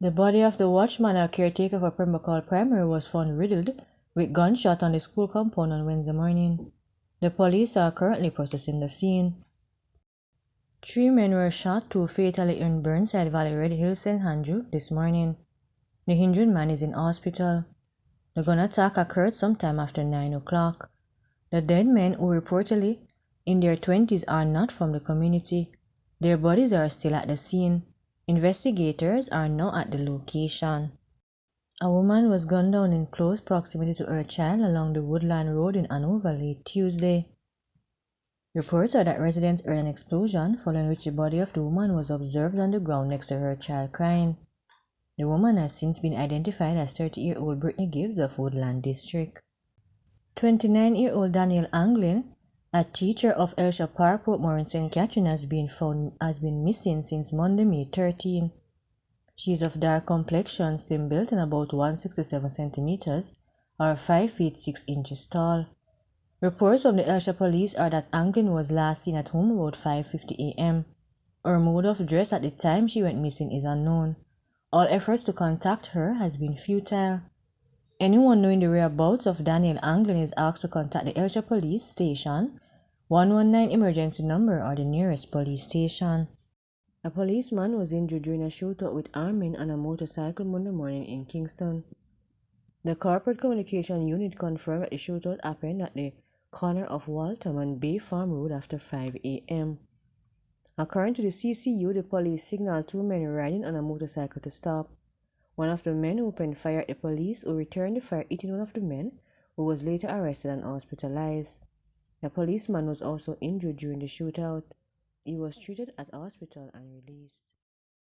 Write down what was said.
The body of the watchman or caretaker for Pembroke Primary was found riddled with gunshot on the school compound on Wednesday morning. The police are currently processing the scene. 3 men were shot, 2 fatally in Burnside Valley, Red Hill, St. Andrew this morning. The injured man is in hospital. The gun attack occurred sometime after 9 o'clock. The dead men, who reportedly in their 20s, are not from the community. Their bodies are still at the scene. Investigators are now at the location. A woman was gunned down in close proximity to her child along the Woodland Road in Hanover late Tuesday. Reports are that residents heard an explosion, following which the body of the woman was observed on the ground next to her child crying. The woman has since been identified as 30-year-old Brittany Gibbs of Woodland District. 29-year-old Danielle Anglin, a teacher of Elsha Park, Portmore in St. Catherine, has been missing since Monday, May 13. She is of dark complexion, slim built, and about 167 centimeters, or 5 feet 6 inches tall. Reports from the Elsha police are that Anglin was last seen at home about 5:50 a.m. Her mode of dress at the time she went missing is unknown. All efforts to contact her has been futile. Anyone knowing the whereabouts of Danielle Anglin is asked to contact the Elsha Police Station, 119 emergency number, or the nearest police station. A policeman was injured during a shootout with armed men on a motorcycle Monday morning in Kingston. The Corporate Communication Unit confirmed that the shootout happened at the corner of Waltham and Bay Farm Road after 5 a.m. According to the CCU, the police signaled 2 men riding on a motorcycle to stop. One of the men opened fire at the police, who returned the fire, hitting one of the men, who was later arrested and hospitalized. A policeman was also injured during the shootout. He was treated at hospital and released.